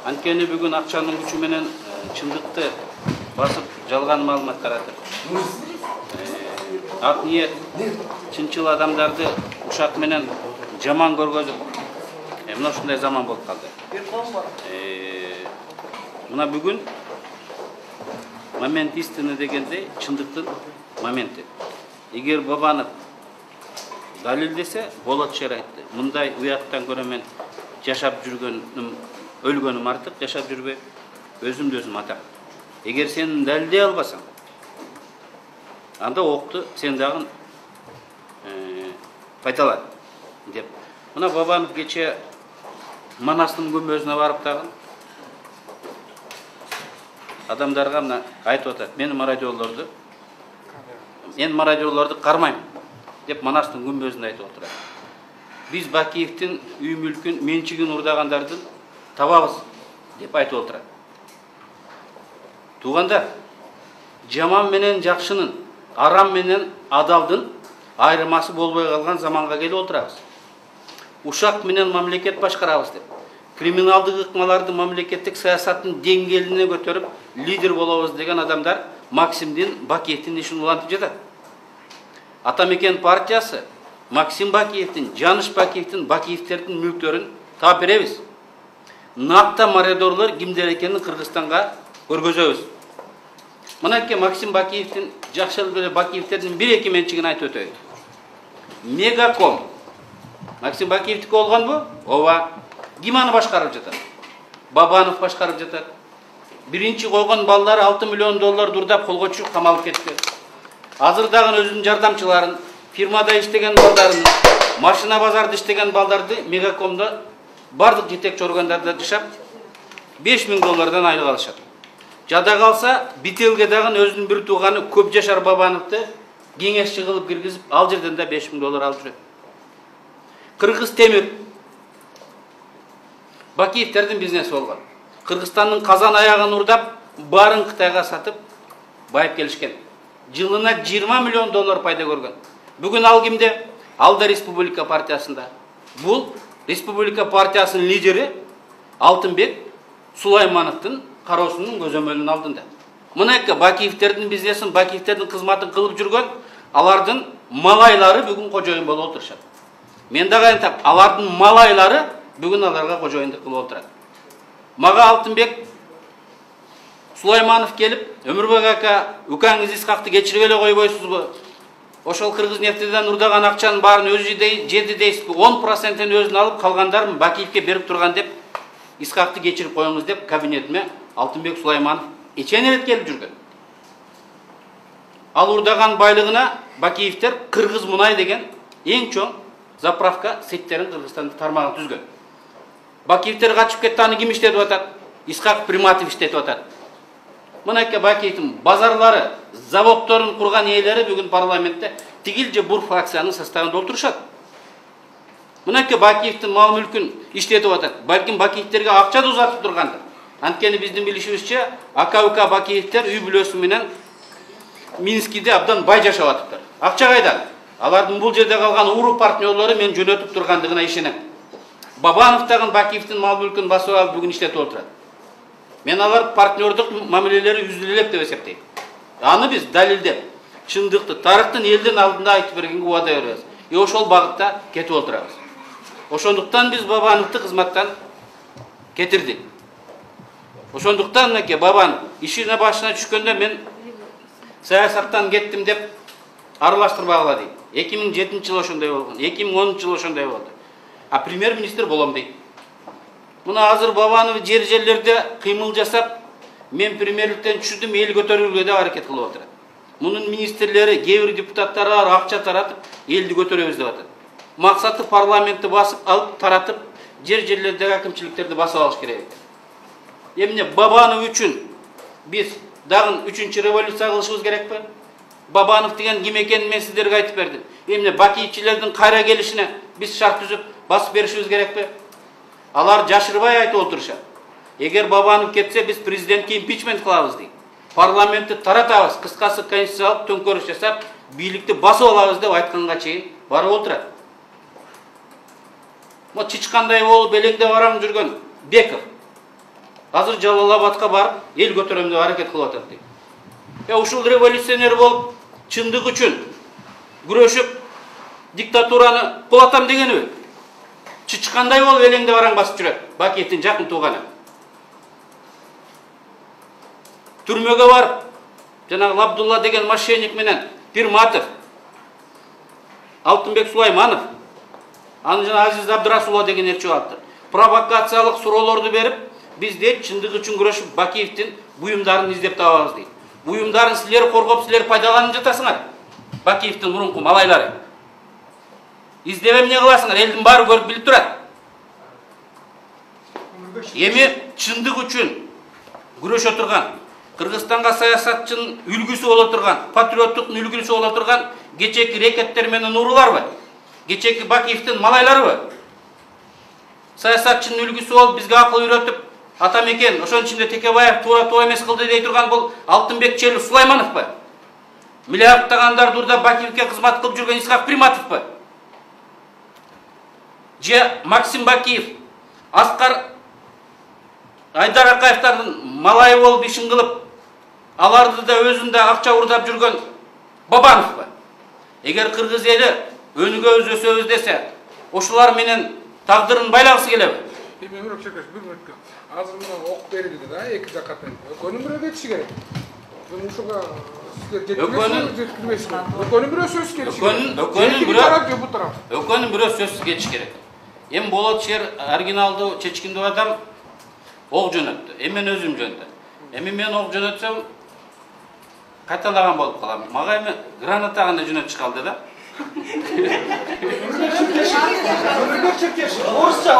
Анткени бүгүн акчанын күчү менен чындыкты басып жалган маалымат таратып. Ак ниет чынчыл адамдарды ушак менен жаман көргөзүп, мына ушундай заман болуп калды. Мына бүгүн момент истины дегендей чындыктын моменти. Эгер Бабанов далилдесе болот шер айтты. Мындай уяттан көрө мен жашап жүргөнүм, өлгөнүм артык, жашап жүрбөй өзүмдү өзүм атам. Эгер сен далилдей албасаң, анда окту сен дагы пайдалан деп. Мына Бабанов кече Манастын көмбөзүнө барып дагы адамдарга мына айтып атат. Мен мародёрлорду кармайм деп Манастын көмбөзүндө айтып отурат. Биз Бакиевдин үй мүлкүн, менчигин урдагандарды табабыз деп айтып отурат. Туугандар, жаман менен жакшынын, арам менен адалдын айырмасы болбой калган заманга келип отурабыз. Ушак менен мамлекет башкарабыз деп. Криминалдык ыкмаларды мамлекеттик саясаттын деңгээлине көтөрүп, лидер болобуз деген адамдар Максимдин, Бакиевдин ишин улантып жатат. Атамекен партиясы Максим Бакиевдин, Жаныш Бакиевдин, Бакиевдердин мүлктөрүн таап беребиз. Накта мародёрлор кимдер экенин Кыргызстанга көргөзөбүз. Мынакей Максим Бакиевдин, жакшылык эле Бакиевдердин 1-2 менчигин айтып өтөйүн. Мегаком Максим Бакиевдики болгонбу? Ооба. Ким аны башкарып жатат? Бабанов башкарып жатат. Биринчи койгон балдары $6 миллион дурдап колго түшүп камалып кетти. Азыр дагы өзүнүн жардамчыларын, фирмада иштеген балдарын, машина базарда иштеген балдарды Мегакомдо бардык жетекчи органдарда жашап $5.000 айлык алышат. Жада калса, Бителге дагы өзүнүн бир тууганы Көп Жашар Бабановду кеңешчи кылып киргизип, ал жерден да $5.000 алып жүрөт. Кыргыз темир Бакиевдердин бизнеси болгон. Кыргызстандын казан аягын урдап, барын Кытайга сатып, байып келишкен. Жылына $20 миллион пайда көргөн. Бүгүн ал кимде? Ал да Республика партиясында. Бул Республика партиясынын лидери Алтынбек Сулаймановдун кароосунун көзөмөлүнүн алдында. Мынакей Бакиевдердин бизнесин, Бакиевдердин кызматын кылып жүргөн алардын малайлары бүгүн кожоюн болуп отурушат. Мен дагы айтам, алардын малайлары бүгүн аларга кожоюндук кылып отурат. Мага Алтынбек Сулайманов келип, Өмүрбек ака, укаңыз Исхакты кечирип эле койбойсузбу? Ошол Кыргыз нефтиден урдаган акчанын баарын өзү жеди дейсизби? 10%-ын өзүнө алып, калгандарын Бакиевге берип турган деп, Исхакты кечирип коюңуз деп кабинетиме Алтынбек Сулайманов эчен рет келип жүргөн. Ал урдаган байлыгына Бакиевдер Кыргыз мунай деген эң чоң заправка сеттерин Кыргызстанда тармагын түзгөн. Бакиевдер качып кетти, аны ким иштетип атат? Исхак Приматов иштетип атат. Мынакей Бакиевдин базарлары, заводдорун курган ээлери бүгүн парламентте тигил же бур фракциянын составында отурушат. Мынакей Бакиевдин мал мүлкүн иштетип атат. Балким Бакиевдерге акча да узатып тургандыр. Анткени биздин билишибизче, ака-ука Бакиевдер үй бүлөсү менен Минскиде абдан бай жашап атыптыр. Акча кайдан? Алардын бул жерде калган уруу партнерлору мен жөнөтүп тургандыгына ишенем. Бабанов дагы Бакиевдин мал мүлкүн басып алып бүгүн иштетип отурат. Мен алар партнердук мамилелери үзүлө элек деп эсептейм. Аны биз далилдеп, чындыкты, тарыхтын элдин алдында айтып бергенге убада беребиз. Ошол багытта кетип отурабыз. Ошондуктан биз Бабановду кызматтан кетирдик. Ошондуктан мынакей Бабанов ишине башына түшкөндө мен саясаттан кеттим деп аралаштырбагыла дейт. 2007-жылы ошондой болгон, 2010-жылы ошондой болду. А премьер-министр болом дейт. Мына азыр Бабанов жерлерде кыймыл жасап, мен премьерликтен түшүрдүм, эл көтөрүүгө да аракет кылып отурат. Мунун министрлери, кээ бир депутаттары акча таратып, элди көтөрөбүз деп атат. Максаты парламентти басып алып, таратып, жерлердеги акимчиликтерди басып алыш керек. Эмне Бабанов үчүн биз дагы 3-чү революция кылышыбыз керекпи? Бабанов деген ким экенин мен сиздерге айтып бердим. Эмне Бакиевчилердин кайра келишине биз шарт түзүп басып беришибиз керекпи? Алар жашырбай айтып отурушат. Эгер Бабанов кетсе, биз президентке импичмент кылабыз дейт. Парламентти таратабыз, кыскасы конституциялык төңкөрүш жасап, бийликти басып алабыз деп айтканга чейин барып отурат. Мо чычкандай болуп белеңдеп араң жүргөн Беков. азыр Жалал-Абадка барып эл көтөрөм деп аракет кылып атат дейт. Ушул революционер болуп чындык үчүн күрөшүп диктатураны кулатам дегениби? Чычкандай болуп элеңде бараң басып жүрөт. Бакиевдин жакын тууганы. Түрмөгө барып, жанагы Абдулла деген мошенник менен Пирматов, Алтынбек Сулайманов, аны жана Азиз Абдырасулов дегендер чыгаттыр. Провокациялык суроолорду берип, биз дейт чындык үчүн күрөшүп Бакиевдин буюмдарын издеп табабыз дейт. Буюмдарын силер коргоп, силер пайдаланып жатасыңар. Бакиевдин мурунку малайлары. İzdеп эмне кыласыңар? Элдин баары көрүп билип турат. Эми чындык үчүн күрөшө турган, Кыргызстанга саясатчынын үлгүсү боло турган, патриоттуктун үлгүсү боло турган кечеки рекеттер менен урууларбы? Кечеки Бакиевдин малайларыбы? Саясатчынын үлгүсү болуп бизге акыл үйрөтүп, атамекен, ошонун ичинде Текебаев туура эмес кылды дей турган бул Алтынбек Челиев Сулаймановпу? Миллиардтагандар дурда Бакиевке кызмат кылып жүргөн Исхак Приматовпу? Же Максим Бакиев, Аскар Айдар Акаевтардын малайы болуп ишин кылып, аларды да өзүндө акча урдап жүргөн Бабановпу? Эгер кыргыз эли өнүгө өзөсөбүз десе, ошолар менен тагдырын байлагысы келеби? Азыр мына ок берилди да, эки жаккатан. Өкөнүн бирөө кетиши керек. Ушуга өкөнүн бирөө сөзсүз кетиши керек. Өкөнүн бирөө сөзсүз кетиши керек. Эми болот шер оригиналдуу чечкиндүү адам ок жөнөттү. Эми мен өзүм жөнөттүм. Эми мен ок жөнөтсөм кайталаган болуп калам. Мага эми граната гана жөнөтүп калды да. Орусча.